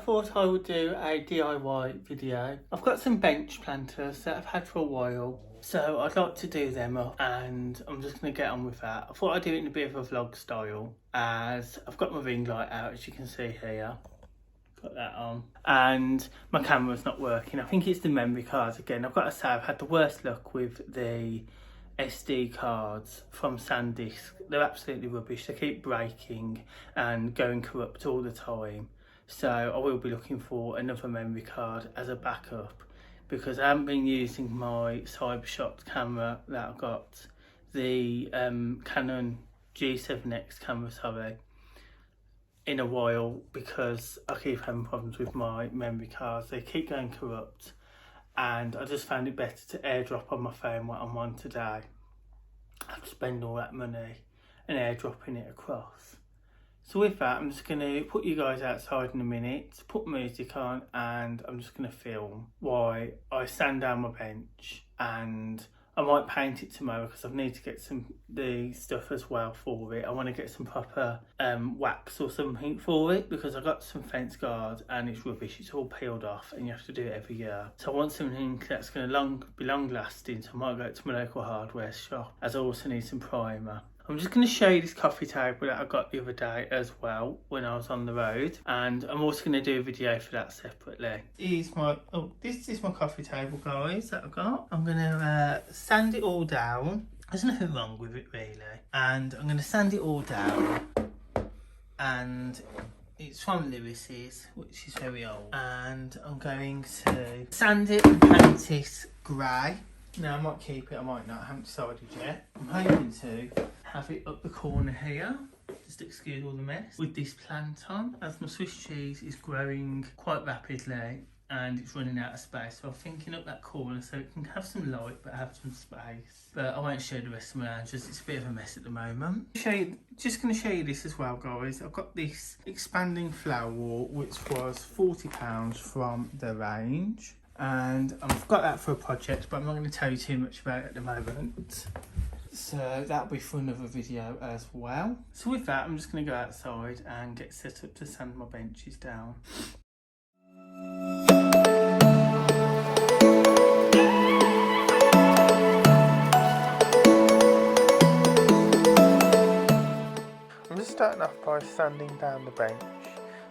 thought I would do a DIY video. I've got some bench planters that I've had for a while, so I'd like to do them up, and I'm just going to get on with that. I thought I'd do it in a bit of a vlog style, as I've got my ring light out, as you can see here. Got that on, and my camera's not working. I think it's the memory cards again. I've got to say, I've had the worst luck with the SD cards from SanDisk. They're absolutely rubbish. They keep breaking and going corrupt all the time. So I will be looking for another memory card as a backup, because I haven't been using my CyberShot camera that I've got, the Canon G7X camera, sorry, in a while, because I keep having problems with my memory cards. They keep going corrupt, and I just found it better to airdrop on my phone what I'm on today. I have to spend all that money and airdropping it across. So with that, I'm just going to put you guys outside in a minute, put music on, and I'm just going to film while I sand down my bench, and I might paint it tomorrow because I need to get the stuff as well for it. I want to get some proper wax or something for it, because I got some fence guard and it's rubbish. It's all peeled off and you have to do it every year. So I want something that's going to be long lasting, so I might go to my local hardware shop, as I also need some primer. I'm just going to show you this coffee table that I got the other day as well when I was on the road, and I'm also going to do a video for that separately. This is my coffee table, guys, that I got. I'm going to sand it all down. There's nothing wrong with it really, and I'm going to sand it all down, and it's from Lewis's, which is very old, and I'm going to sand it and paint it grey. Now I might keep it, I might not, I haven't decided yet. I'm hoping to have it up the corner here, just excuse all the mess, with this plant on, as my Swiss cheese is growing quite rapidly and it's running out of space. So I'm thinking up that corner so it can have some light but have some space. But I won't show the rest of my lounge, it's a bit of a mess at the moment. Just going to show you this as well, guys. I've got this expanding flower wall, which was £40 from the range. And I've got that for a project, but I'm not going to tell you too much about it at the moment. So that'll be for another video as well. So with that, I'm just going to go outside and get set up to sand my benches down. I'm just starting off by sanding down the bench.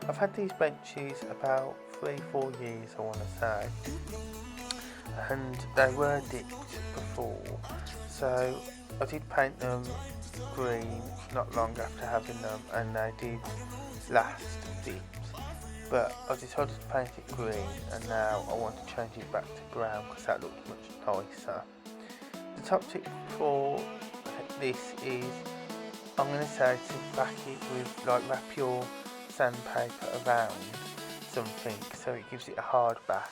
I've had these benches about 3-4 years, I want to say, and they were dipped before, so I did paint them green not long after having them, and they did last dipped, but I decided to paint it green, and now I want to change it back to brown because that looks much nicer. The top tip for this is, I'm going to say to back it with, like, wrap your sandpaper around something so it gives it a hard back,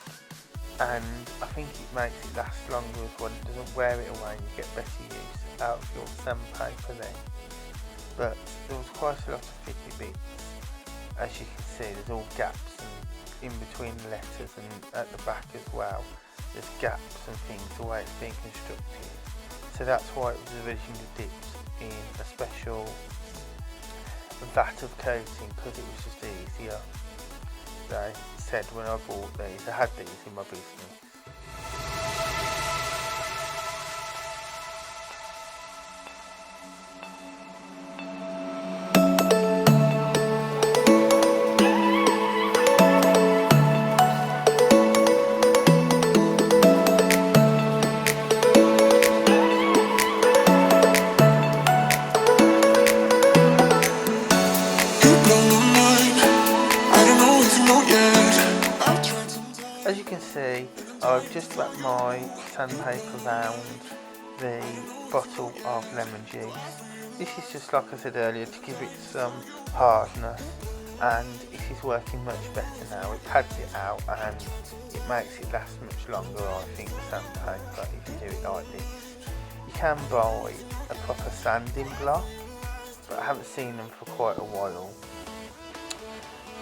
and I think it makes it last longer as well. It doesn't wear it away and you get better use out of your sandpaper then. But there was quite a lot of fiddly bits, as you can see. There's all gaps and in between the letters, and at the back as well there's gaps and things, the way it's being constructed. So that's why it was originally dipped in a special vat of coating, because it was just easier. They said when I bought these, I had these in my business. As you can see, I've just wrapped my sandpaper around the bottle of lemon juice. This is just, like I said earlier, to give it some hardness, and it is working much better now. It pads it out and it makes it last much longer, I think, the sandpaper, if you do it like this. You can buy a proper sanding block, but I haven't seen them for quite a while.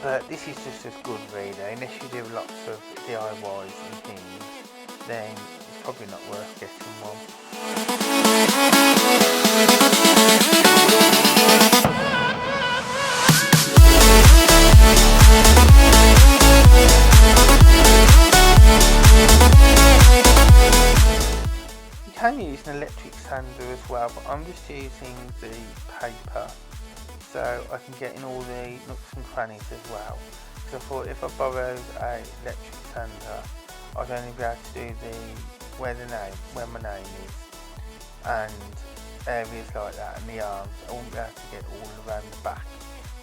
But this is just as good really, unless you do lots of DIYs and things, then it's probably not worth getting one. can use an electric sander as well, but I'm just using the paper so I can get in all the nooks and crannies as well. So I thought if I borrowed a electric sander, I'd only be able to do where my name is, and areas like that, and the arms. I wouldn't be able to get all around the back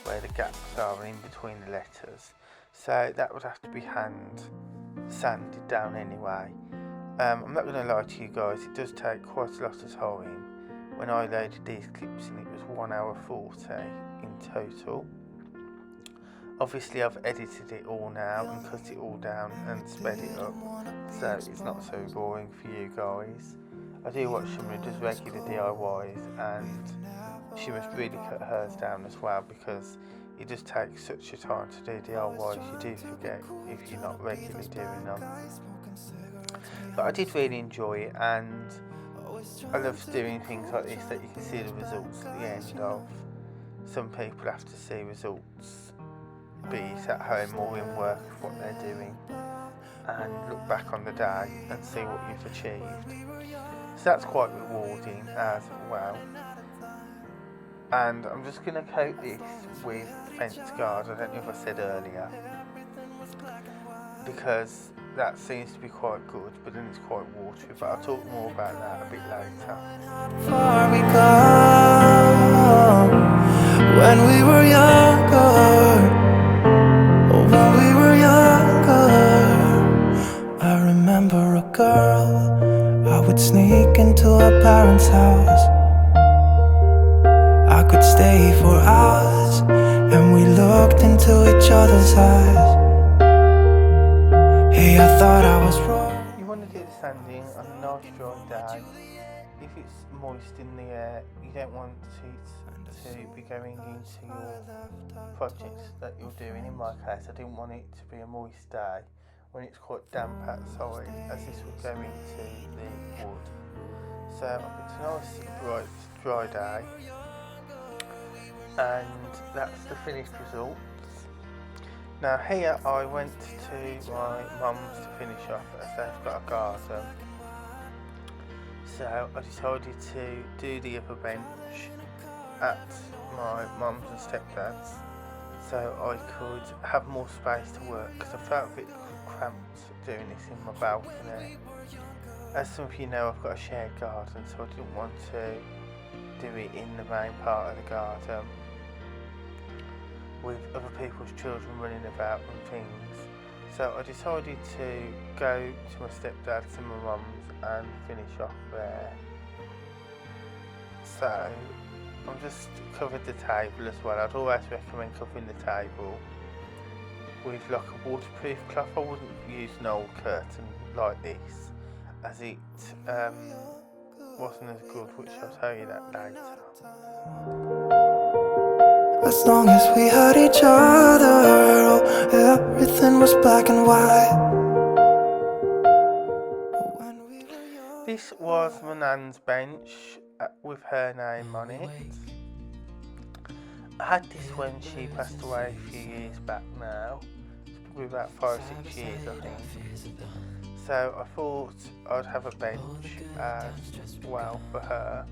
where the gaps are and in between the letters. So that would have to be hand sanded down anyway. I'm not going to lie to you guys, it does take quite a lot of time. When I loaded these clips in, it was 1 hour 40 in total. Obviously I've edited it all now and cut it all down and sped it up, so it's not so boring for you guys. I do watch someone who does regular DIYs, and she must really cut hers down as well, because it just takes such a time to do DIYs, you do forget if you're not regularly doing them. But I did really enjoy it, and I love doing things like this that you can see the results at the end of. Some people have to see results, be it at home or in work, of what they're doing, and look back on the day and see what you've achieved. So that's quite rewarding as well. And I'm just going to coat this with fence guard. I don't know if I said earlier, because that seems to be quite good, but then it's quite watery, but I'll talk more about that a bit later. When we were younger, I remember a girl, I would sneak into her parents' house. I could stay for hours, and we looked into each other's eyes. Hey, I thought I was wrong. You want to do the sanding on a nice dry day. If it's moist in the air, you don't want it to be going into your projects that you're doing. In my case, I didn't want it to be a moist day when it's quite damp outside, as this would go into the wood. So I picked a nice bright dry day, and that's the finished results. Now here I went to my mum's to finish off, as they've got a garden. So I decided to do the upper bench at my mum's and stepdad's, so I could have more space to work, because I felt a bit cramped doing this in my balcony. As some of you know, I've got a shared garden, so I didn't want to do it in the main part of the garden with other people's children running about and things. So I decided to go to my stepdad's and my mum's and finish off there. So I've just covered the table as well. I'd always recommend covering the table with like a waterproof cloth. I wouldn't use an old curtain like this, as it wasn't as good, which I'll tell you that later. As long as we had each other, everything was black and white. This was my nan's bench with her name on it. I had this when she passed away a few years back now. It's probably about 5 or 6 years, I think. So I thought I'd have a bench as well for her.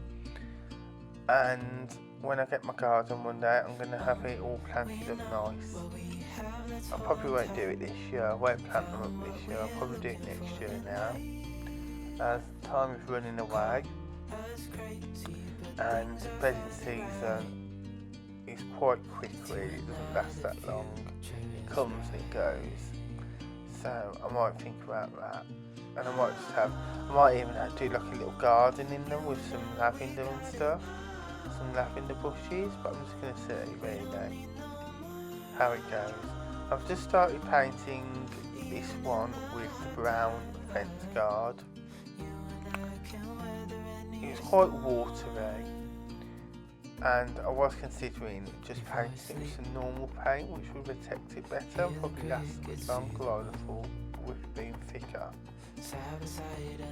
And when I get my garden one day, I'm going to have it all planted up nice. I probably won't do it this year, I won't plant them up this year, I'll probably do it next year now, as time is running away, and bedding season is quite quick really, it doesn't last that long, it comes and it goes, so I might think about that. And I might even do like a little garden in them with some lavender and stuff, some lavender bushes, but I'm just going to see really how it goes. I've just started painting this one with the brown fence guard. It was quite watery, and I was considering just painting it with some normal paint, which would protect it better and probably last longer, I would have thought, with it being thicker.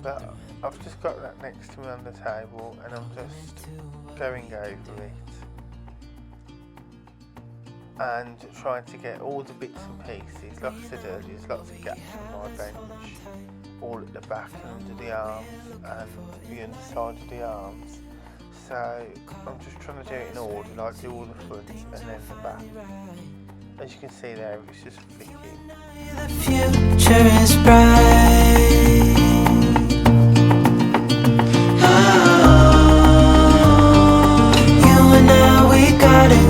But I've just got that next to me on the table, and I'm just going over it and trying to get all the bits and pieces. Like I said earlier, there's lots of gaps on my bench, all at the back and under the arms and the underside of the arms. So I'm just trying to do it in order, like do all the front and then the back. As you can see there, it's just flicking. The future is bright. You and I, we got it.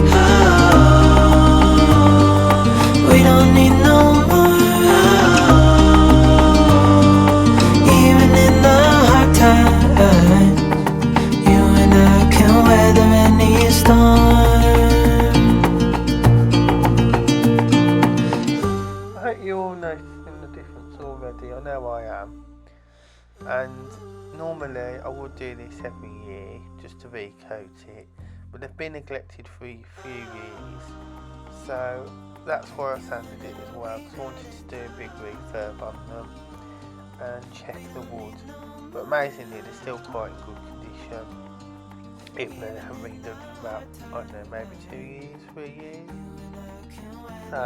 We don't need no more. Even in the hard times, you and I can weather any storm. You're all noticing the difference already. I know I am. And normally I would do this every year just to recoat it, but they've been neglected for a few years, so that's why I sanded it as well, because I wanted to do a big refurb on them and check the wood. But amazingly they're still quite in good condition, even though they haven't been done for about, I don't know, maybe 2 years, 3 years. So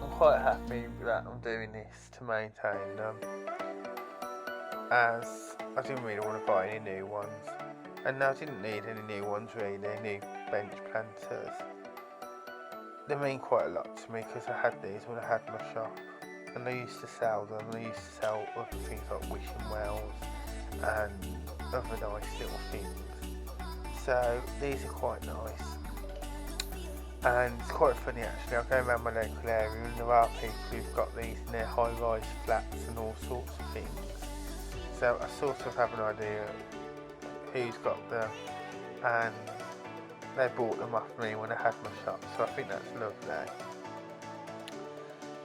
I'm quite happy that I'm doing this to maintain them, as I didn't really want to buy any new ones, and I didn't need any new ones really, new bench planters. They mean quite a lot to me because I had these when I had my shop, and I used to sell them. I used to sell other things like wishing wells and other nice little things, so these are quite nice. And it's quite funny actually, I go around my local area and there are people who've got these in their high-rise flats and all sorts of things. So I sort of have an idea who's got them, and they bought them off me when I had my shop, so I think that's lovely.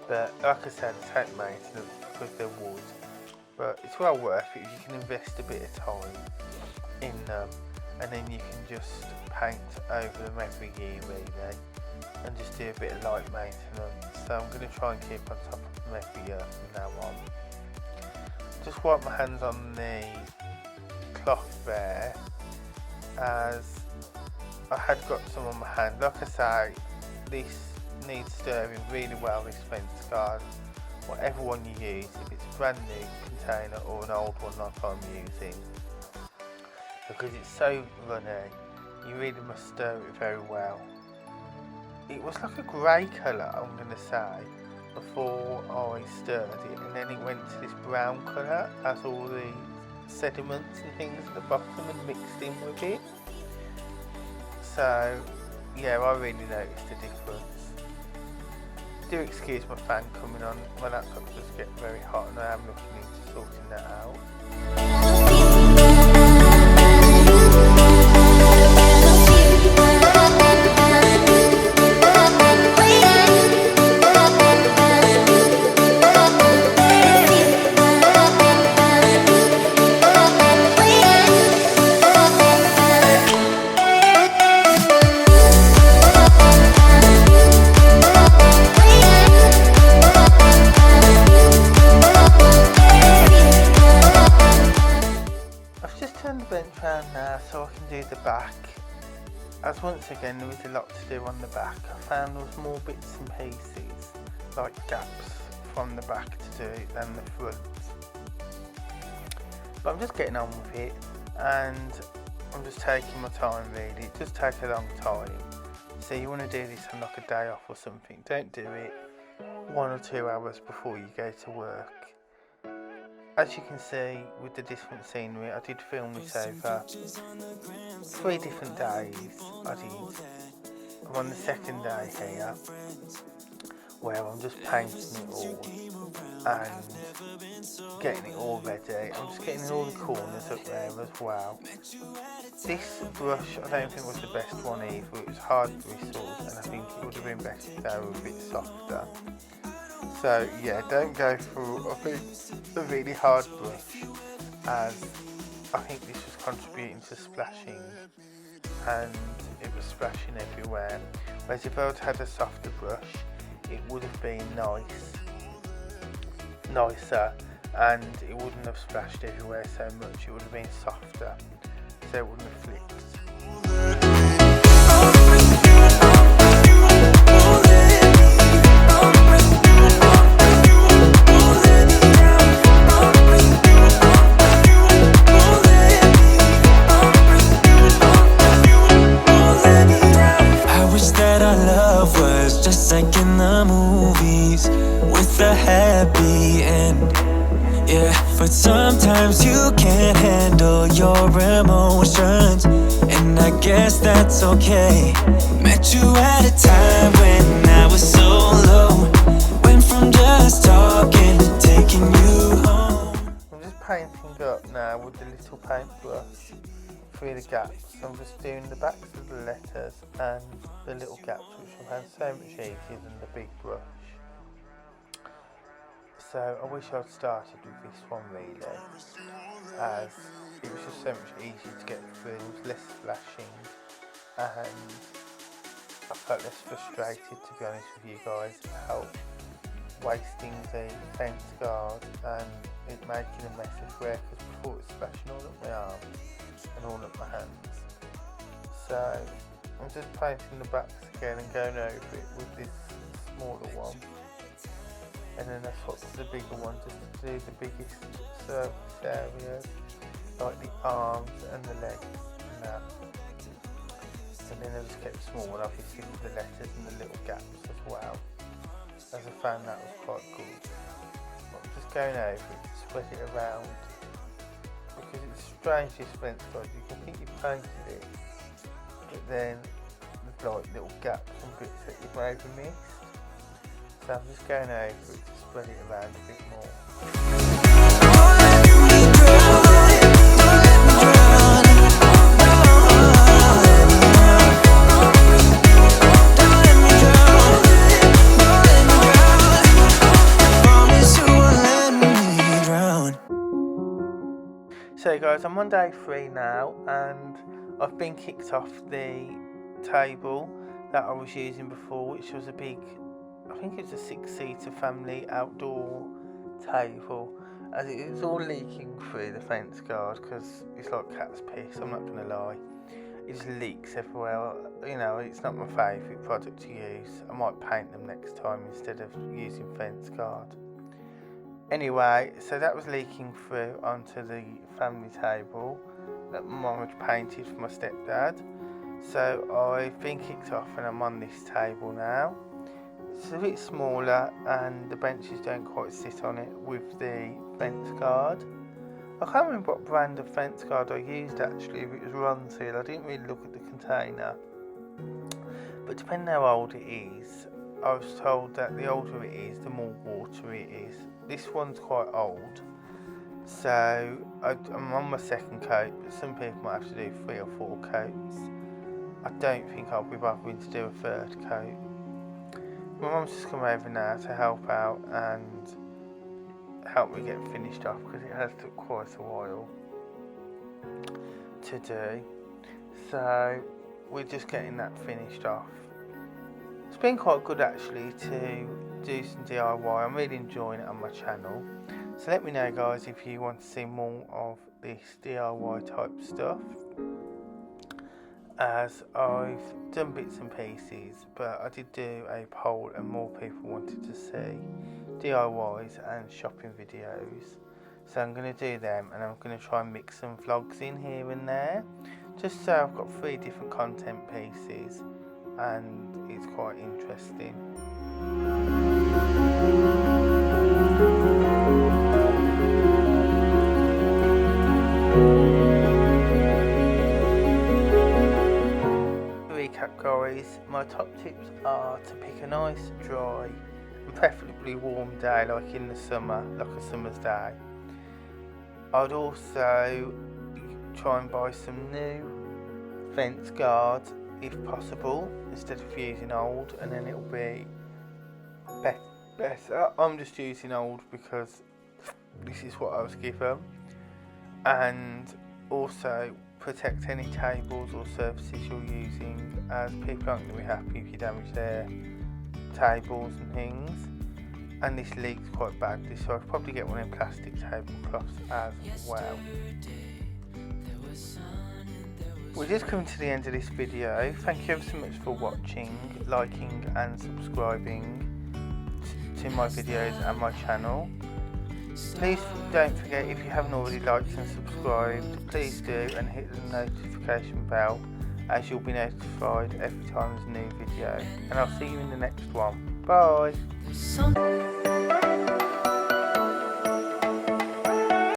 But like I said, it's take maintenance because they're wood, but it's well worth it. You can invest a bit of time in them, and then you can just paint over them every year really, and just do a bit of light maintenance. So I'm going to try and keep on top of them every year from now on. Just wipe my hands on the cloth there, as I had got some on my hand. Like I say, this needs stirring really well, this fence guard. Whatever one you use, if it's a brand new container or an old one like I'm using, because it's so runny, you really must stir it very well. It was like a grey colour, I'm going to say, before I stirred it, and then it went to this brown colour as all the sediments and things at the bottom had mixed in with it. So yeah, I really noticed the difference. Do excuse my fan coming on, my laptop does get very hot and I am looking into sorting that out. Now, so I can do the back, as once again there was a lot to do on the back. I found there was more bits and pieces, like gaps from the back to do than the front, but I'm just getting on with it, and I'm just taking my time really. It does take a long time, so you want to do this on like a day off or something. Don't do it 1 or 2 hours before you go to work. As you can see with the different scenery, I did film this over 3 different days. I'm on the second day here, where I'm just painting it all and getting it all ready. I'm just getting all the corners up there as well. This brush I don't think was the best one either. It was hard bristles, and I think it would have been better if they were a bit softer. So yeah, don't go for a really hard brush, as I think this was contributing to splashing, and it was splashing everywhere. Whereas if I had had a softer brush, it would have been nicer, and it wouldn't have splashed everywhere so much. It would have been softer, so it wouldn't have flicked. But sometimes you can't handle your emotions, and I guess that's okay. Met you at a time when I was so low. Went from just talking to taking you home. I'm just painting up now with the little paintbrush through the gaps. I'm just doing the backs of the letters and the little gaps, which I found so much easier than the big brush. So I wish I'd started with this one really, as it was just so much easier to get through. It was less splashing and I felt less frustrated, to be honest with you guys, about wasting the fence guard and it making a mess everywhere, because before it was splashing all up my arms and all up my hands. So I'm just painting the backs again and going over it with this smaller one. And then I swapped to the bigger one just to do the biggest surface areas, like the arms and the legs and that. And then I just kept small, obviously, with the letters and the little gaps as well, as I found that was quite good. But I'm just going over it to spread it around, because it's strange, this fence guard. You can think you've painted it, but then there's like little gaps and bits that you've maybe missed. So I'm just going over it to spread it around a bit more. So guys, I'm on day 3 now and I've been kicked off the table that I was using before, which was a big, I think it's a 6-seater family outdoor table, as it was all leaking through the fence guard because it's like cat's piss, I'm not going to lie. It just leaks everywhere. You know, it's not my favourite product to use. I might paint them next time instead of using fence guard. Anyway, so that was leaking through onto the family table that my mum had painted for my stepdad. So I've been kicked off and I'm on this table now. It's a bit smaller and the benches don't quite sit on it with the fence guard. I can't remember what brand of fence guard I used actually, if it was Ronseal. I didn't really look at the container. But depending how old it is, I was told that the older it is, the more watery it is. This one's quite old, so I'm on my 2nd coat, but some people might have to do 3 or 4 coats. I don't think I'll be bothering to do a 3rd coat. My mum's just come over now to help out and help me get finished off, because it has took quite a while to do. So we're just getting that finished off. It's been quite good actually to do some DIY. I'm really enjoying it on my channel. So let me know guys if you want to see more of this DIY type stuff, as I've done bits and pieces, but I did do a poll and more people wanted to see DIYs and shopping videos. So I'm going to do them, and I'm going to try and mix some vlogs in here and there, just so I've got 3 different content pieces and it's quite interesting. Recap guys, my top tips are to pick a nice dry and preferably warm day, like in the summer, like a summer's day. I'd also try and buy some new fence guard if possible, instead of using old, and then it'll be better. I'm just using old because this is what I was given. And also protect any tables or surfaces you're using, as people aren't going to be happy if you damage their tables and things. And this leaks quite badly, so I'd probably get one in plastic tablecloths as well. We're just coming to the end of this video. Thank you ever so much for watching, liking and subscribing to my videos and my channel. Please don't forget, if you haven't already liked and subscribed, please do, and hit the notification bell, as you'll be notified every time there's a new video. And I'll see you in the next one. Bye!